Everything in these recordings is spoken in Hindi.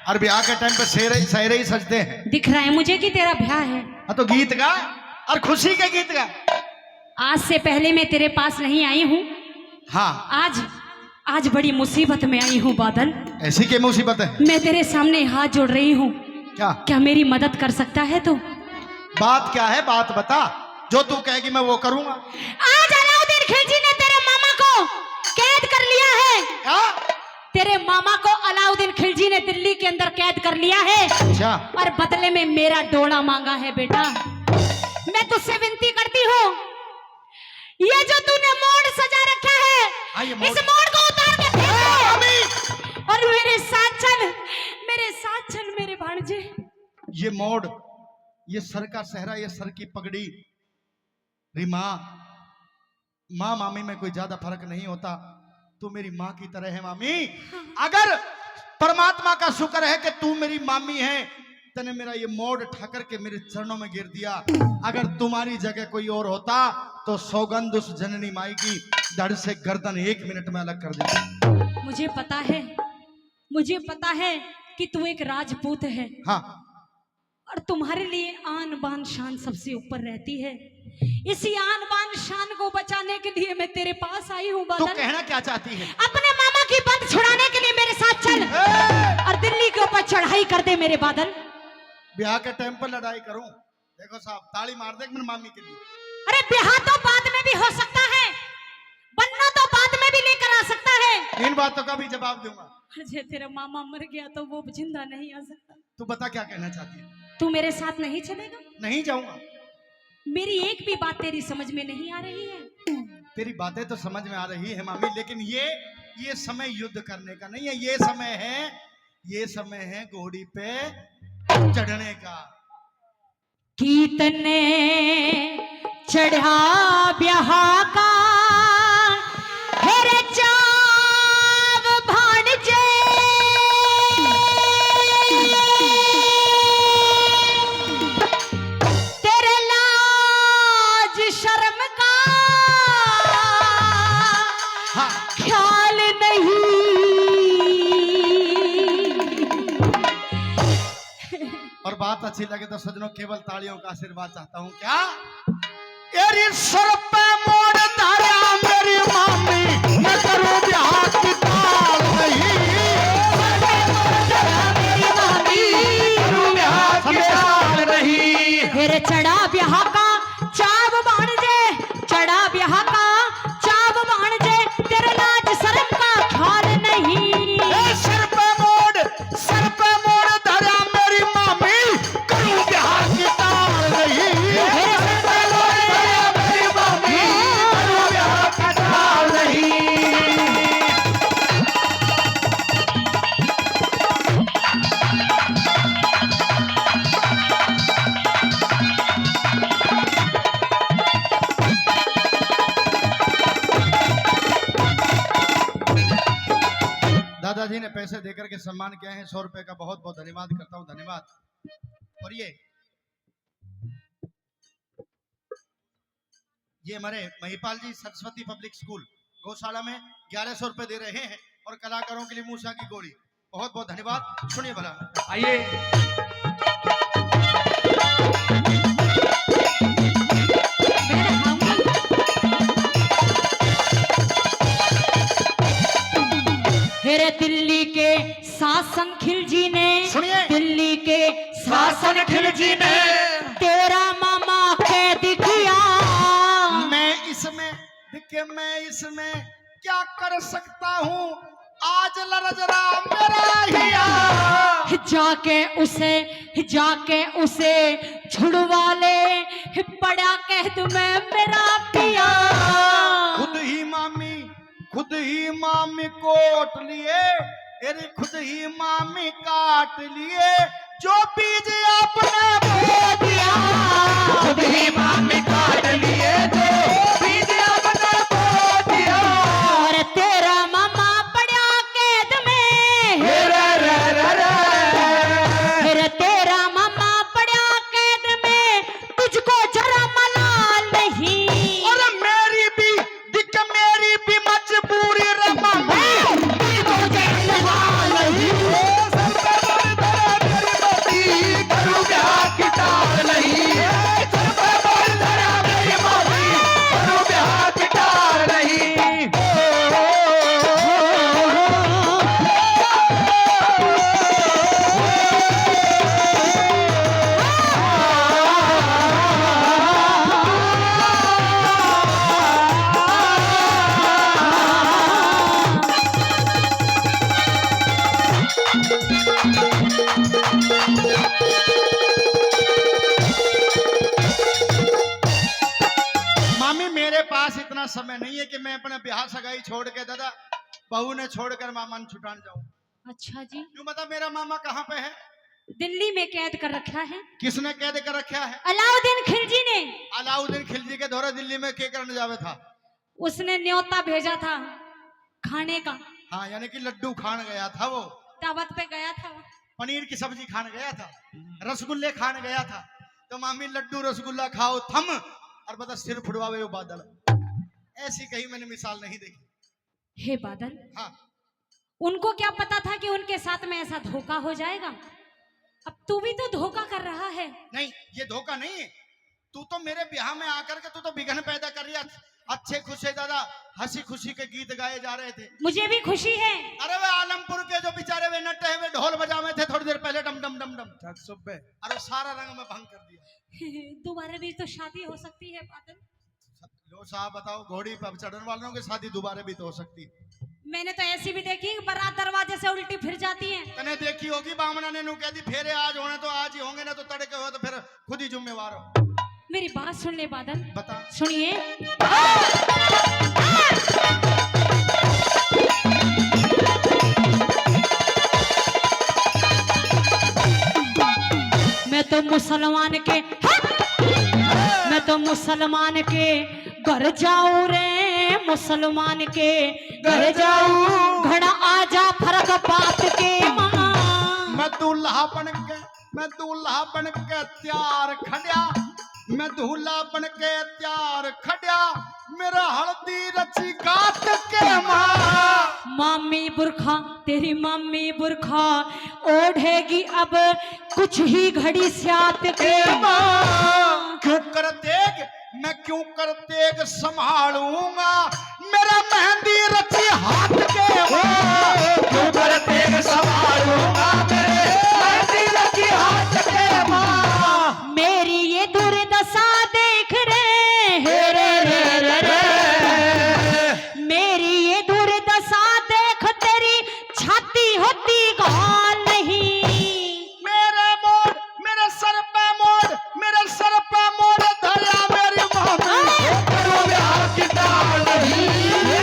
और ब्याह के टाइम पे सहरे ही सजते हैं। दिख रहा है मुझे कि तेरा ब्याह है। हाँ तो गीत गा और खुशी के गीत गा। आज से पहले मैं तेरे पास नहीं आई हूँ। हाँ आज बड़ी मुसीबत में आई हूँ बादल। ऐसी क्या मुसीबत है? मैं तेरे सामने हाथ जोड़ रही हूँ। क्या मेरी मदद कर सकता है तू? बात क्या है, बात बता। जो तू कहेगी मैं वो करूंगा। आज अलाउद्दीन खिलजी ने तेरे मामा को कैद कर लिया है। क्या? तेरे मामा को अलाउद्दीन खिलजी ने दिल्ली के अंदर कैद कर लिया है। अच्छा। और बदले में मेरा डोला मांगा है बेटा। मैं तुझसे विनती करती हूँ, ये जो तूने मोड़ सजा रखा है, इस मोड़ को उतार के फेंक और मेरे साथ चल, मेरे भांजे। ये मोड़, ये सर का सहरा, ये सर की पगड़ी, रिमा माँ मामी में कोई ज्यादा फर्क नहीं होता। तू मेरी माँ की तरह है मामी। अगर परमात्मा का शुक्र है कि तू मेरी मामी है, तने मेरा ये मोड़ ठाकर के मेरे चरणों में गिर दिया। अगर तुम्हारी जगह कोई और होता तो सौगंध उस जननी माई की, धड़ से गर्दन 1 मिनट में अलग कर देती। मुझे पता है कि तू एक राजपूत है। हाँ। और तुम्हारे लिए आन बान शान सबसे ऊपर रहती है। इसी आन बान शान को बचाने के लिए मैं तेरे पास आई हूँ बादल। तू कहना क्या चाहती है? अपने मामा की बंद छुड़ाने के लिए मेरे साथ चल और दिल्ली के ऊपर चढ़ाई कर दे मेरे बादल। ब्याह के टाइम पर लड़ाई करूं? देखो साहब, ताली मार दे मेरी मामी के लिए। अरे ब्याह तो बाद में भी हो सकता है, बनना तो बाद में भी लेकर आ सकता है। इन बातों का भी जवाब दूंगा। अरे तेरा मामा मर गया तो वो जिंदा नहीं आ सकता। तू बता क्या कहना चाहती है? तू मेरे साथ नहीं चलेगा? नहीं जाऊंगा। मेरी एक भी बात तेरी समझ में नहीं आ रही है। तेरी बातें तो समझ में आ रही है मामी, लेकिन ये समय युद्ध करने का नहीं है। ये समय है घोड़ी पे चढ़ने का। कीर्तन चढ़ा ब्याह का हेरे चाव भाणजे, तेरे लाज शर्म का ख्याल नहीं। और बात अच्छी लगे तो सजनों केवल तालियों का आशीर्वाद चाहता हूं। क्या? तेरी सर पे मोड़ धारा मेरी मामी, मैं करूं ब्याह की ताल नहीं। मेरी मामी करूं ब्याह की ताल नहीं। फिर चढ़ा ब्याह का चाव बाणजे, चढ़ा ब्याह का चाव बाणजे, तेरे लाज शर्म का ख्याल नहीं। सर पे मोड़ धारा मेरी मामी, करूं ब्याह की ताल नहीं। दादाजी ने पैसे देकर के सम्मान किया है। 100 रुपए का बहुत बहुत धन्यवाद करता हूँ। धन्यवाद। और ये हमारे महिपाल जी सरस्वती पब्लिक स्कूल गौशाला में 1100 रुपए दे रहे हैं और कलाकारों के लिए मूसा की गोली। बहुत बहुत धन्यवाद। सुनिए भला। आइए। फिर दिल्ली के शासन खिलजी ने, सुनिए, दिल्ली के शासन खिलजी ने तेरा मामा कैद किया। मैं इसमें क्या कर सकता हूँ? आज लरजरा मेरा हिया। जाके उसे छुड़वा ले, बड़ा कह तुम्हें मेरा पिया। खुद ही मामी कोट लिए, अरे खुद ही मामी काट लिए, जो बीज आपने बो दिया। खुद ही मामी काट लिए, जो बीज आपने बो दिया। और तेरा मामा पड़ा कैद में, फिर तेरा मामा पड़ा कैद में, तुझको जरा मलाल नहीं। और मेरी भी मजबूरी रे मामी, तुझको जरा मलाल नहीं। मामी मेरे पास इतना समय नहीं है कि मैं अपने ब्याह सगाई छोड़ के दादा बहू ने छोड़कर मामा ने छुटान जाऊं। अच्छा जी, क्यों बता मेरा मामा कहाँ पे है? दिल्ली में कैद कर रखा है। किसने कैद कर रखा है? अलाउद्दीन खिलजी ने। अलाउद्दीन खिलजी के दौरे दिल्ली में क्या करने जावे था? उसने न्योता भेजा था खाने का। हाँ यानी कि लड्डू खान गया था वो, दावत पे गया था। पनीर की सब्जी खान गया था, रसगुल्ले खान गया था। तो मामी लड्डू रसगुल्ला खाओ थम और बता सिर फुड़वावे वो बादल। ऐसी कहीं मैंने मिसाल नहीं देखी। हे बादल, हाँ उनको क्या पता था कि उनके साथ में ऐसा धोखा हो जाएगा। अब तू भी तो धोखा कर रहा है। नहीं ये धोखा नहीं है, तू तो मेरे ब्याह में आकर के तू तो विघ्न पैदा कर रही। अच्छे खुशे दादा हंसी खुशी के गीत गाए जा रहे थे। मुझे भी खुशी है। अरे वे आलमपुर के जो बेचारे वे नटे वे ढोल बजावे थे थोड़ी देर पहले डम डम डम डम सुबह, अरे सारा रंग में भंग कर दिया। दोबारा भी तो शादी हो सकती है बादल। लो साहब बताओ, घोड़ी पर चढ़ने वालों की शादी दोबारा भी तो हो सकती है। मैंने तो ऐसी भी देखी बारात दरवाजे से उल्टी फिर जाती है। तने देखी होगी बामना ने कह दी फेरे आज होने तो आज ही होंगे, ना तो तड़के हो तो फिर खुद ही जिम्मेवार हो। मेरी बात सुन ले बादल। बता। सुनिए। मैं तो मुसलमान के मैं तो मुसलमान के घर जाऊं रे, मुसलमान के घर जाऊं। घड़ा आजा फर्क बात के मां। मैं दूल्हा बन के तैयार खड़िया, मैं दूल्हा बन के तैयार खड़िया, मेरा हल्दी रची गात के मां। मामी बुरखा, तेरी मामी बुरखा ओढ़ेगी अब कुछ ही घड़ी स्यात के मां। क्यों कर देग, मैं क्यों कर देग संभालूंगा, मेरा मेहंदी रची हाथ के मां। क्यों कर देग संभालूंगा, मेरे मेहंदी रची हाथ के मां। मेरी ये दुर्दशा देख रे, हे रे रे रे रे। मेरी ये दुर्दशा देख, तेरी छाती होती घाल नहीं। मेरे मोड़, मेरे सर पे मोड़, मेरे सर पे मोड़ धरा मेरी मामी। करो ब्याह की डाल नहीं,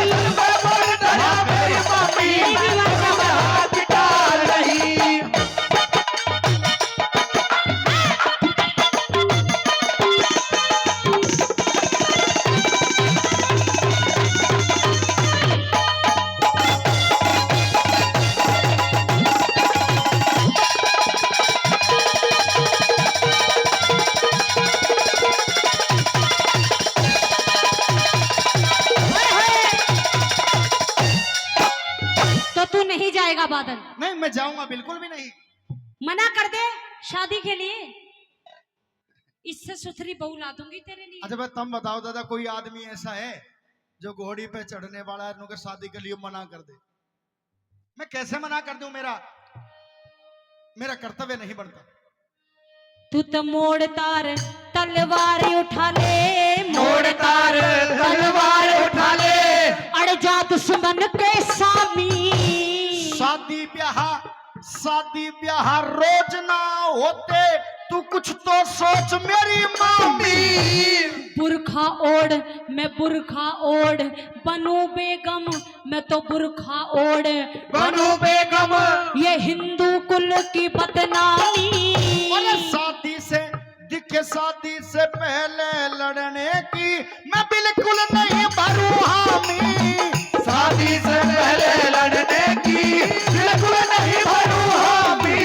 सर पे मोड़ धरा मेरी मामी। करो ब्याह की डाल नहीं। तो तू नहीं जाएगा बादल? नहीं मैं जाऊंगा बिल्कुल भी नहीं। मना कर दे शादी के लिए, इससे सुथरी बहू ला दूंगी तेरे लिए। अच्छा भाई तुम बताओ दादा, कोई आदमी ऐसा है जो घोड़ी पे चढ़ने वाला है उनके शादी के लिए मना कर दे? मैं कैसे मना कर दूं? मेरा कर्तव्य नहीं बनता। तू तो मोड़ तार तलवार उठा ले, मोड़ तार तलवार उठा ले, अड़ जा दुश्मन के सामी। शादी ब्याह रोज ना होते, तू कुछ तो सोच मेरी मामी। बुरखा ओढ़, मैं बुरखा ओढ़, बनू बेगम मैं तो बुरखा ओढ़, बनू बेगम। ये हिंदू कुल की बदनामी। शादी से पहले लड़ने की मैं बिल्कुल नहीं भरू हामी। शादी से पहले लड़ने की बिल्कुल नहीं भरू हामी।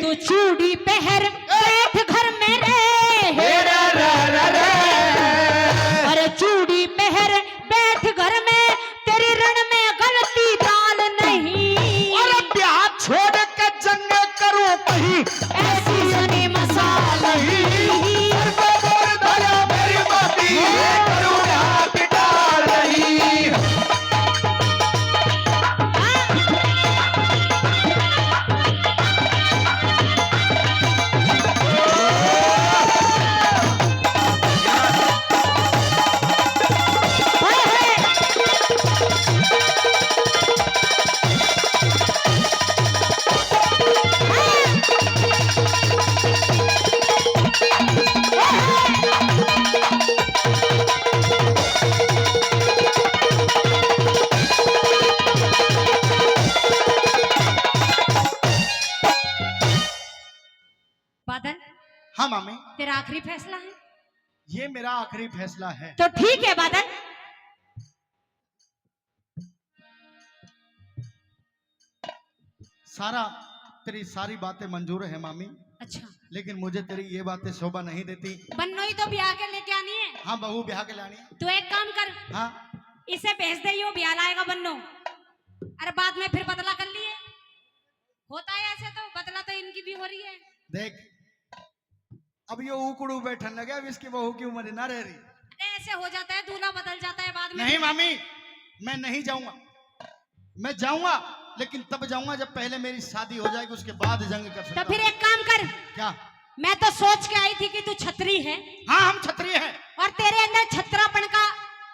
तू चूड़ी पहर बैठ घर में रे, अरे चूड़ी पहर बैठ घर में, तेरी रण में गलती दाल नहीं। और ब्याह छोड़ के जंग करूं कहीं, ऐसी सुनी मसाल नहीं। मेरी मामी करूं ब्याह की डाल नहीं। हाँ मामी, तेरा आखिरी फैसला है? ये मेरा आखिरी फैसला है। तो ठीक है बादल, सारा तेरी सारी बातें मंजूर है मामी, अच्छा लेकिन मुझे तेरी ये बातें शोभा नहीं देती। बन्नोई तो ब्याह के लेके आनी है। हाँ बहू ब्याह के लानी है। तू एक काम कर, हाँ इसे भेज दे, यो ब्याह लाएगा बन्नो। अरे बाद में फिर बदला कर लिए, होता है ऐसे, तो बदला तो इनकी भी हो रही है। देख, अब ये उकड़ू बैठन लगे, अब इसकी बहू की उम्र ना रह रही। अरे ऐसे हो जाता है, दूल्हा बदल जाता है बाद में। नहीं मामी, मैं नहीं जाऊंगा। मैं जाऊंगा, लेकिन तब जाऊंगा जब पहले मेरी शादी हो जाएगी, उसके बाद जंग कर सकता। तो फिर एक काम कर, क्या? मैं तो सोच के आई थी कि तू छतरी है। हाँ हम क्षत्रिय हैं। और तेरे अंदर छतरापन का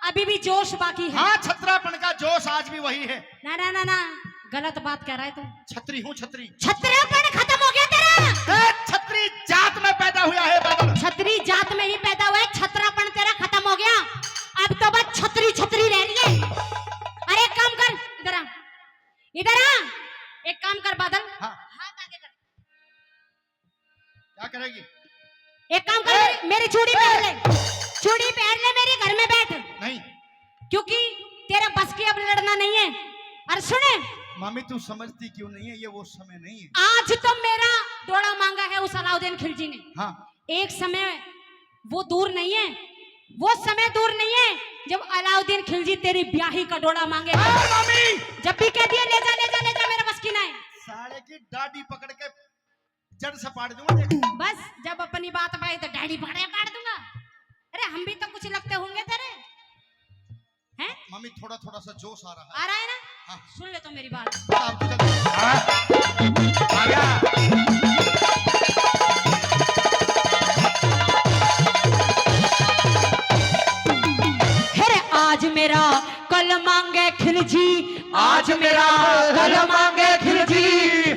अभी भी जोश बाकी है। हाँ छत्रापन का जोश आज भी वही है। ना ना ना ना, गलत बात कह रहा है तू। छत्री हूँ छत्री। छतरापन खत्म हो गया तेरा। छत्री जात में पैदा हुआ है बादल। छतरी जात में ही पैदा हुआ है, छतरापन तेरा खत्म हो गया। अब तो बस छतरी छतरी रह रही है। अरे एक काम कर, इधर आ, इधर आ, एक काम कर बादल, हाँ हाथ आगे कर। क्या करेगी? एक काम कर, मेरी चूड़ी पहन ले, चूड़ी पहन ले, मेरे घर में बैठ, नहीं क्योंकि तेरा बस की अब लड़ना नहीं है। और सुने मामी, तू समझती क्यों नहीं है? ये वो समय नहीं है। आज तो मेरा डोला मांगा है उस अलाउद्दीन खिलजी ने। हाँ एक समय वो दूर नहीं है, वो समय दूर नहीं है जब अलाउद्दीन खिलजी तेरी ब्याही का डोला मांगे। मामी, जब भी कह दिया ले जा ले जा ले जा, मेरा बस की ना है। साले की दाढ़ी पकड़ के जड़ से पाड़ दूंगा। देख बस जब अपनी बात पाई तो डैडी पकड़े काट दूंगा। अरे हम भी तो कुछ लगते होंगे तेरे, हैं? मम्मी थोड़ा थोड़ा सा जोश आ रहा है। आ रहा है ना? हाँ। सुन ले तो मेरी बात। अब तो आ गया। अरे आज मेरा कल मांगे खिलजी, आज मेरा कल मांगे खिलजी,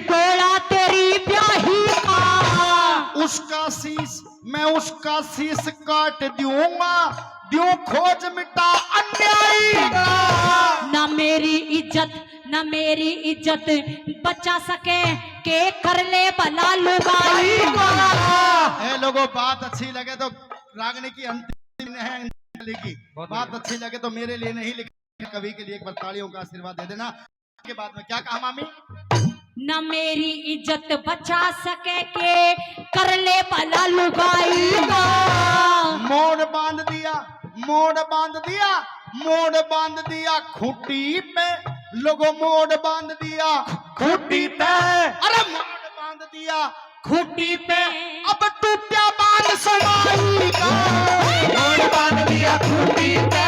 डोला तेरी ब्याही का। उसका शीश मैं उसका शीश काट दूंगा, द्यों खोज मिटा अन्यायी का। ना मेरी इज्जत बचा सके के कर ले भला लुगाई का। ए लोगों, बात अच्छी लगे तो रागनी की अंतिम है लिखी, बात अच्छी लगे तो मेरे लिए नहीं लिखी, कवि के लिए एक बार तालियों का आशीर्वाद दे देना। के बाद में क्या कहा मामी? न मेरी इज्जत बचा सके के कर ले भला लुगाई का। मोड़ बांध दिया, मोड़ बांध दिया, मोड़ बांध दिया खूंटी पे, लोगों मोड़ बांध दिया खूंटी पे। अरे मोड़ बांध दिया खूंटी पे, अब टूटा बांध समाई का। मोड़ बांध दिया खूंटी पे,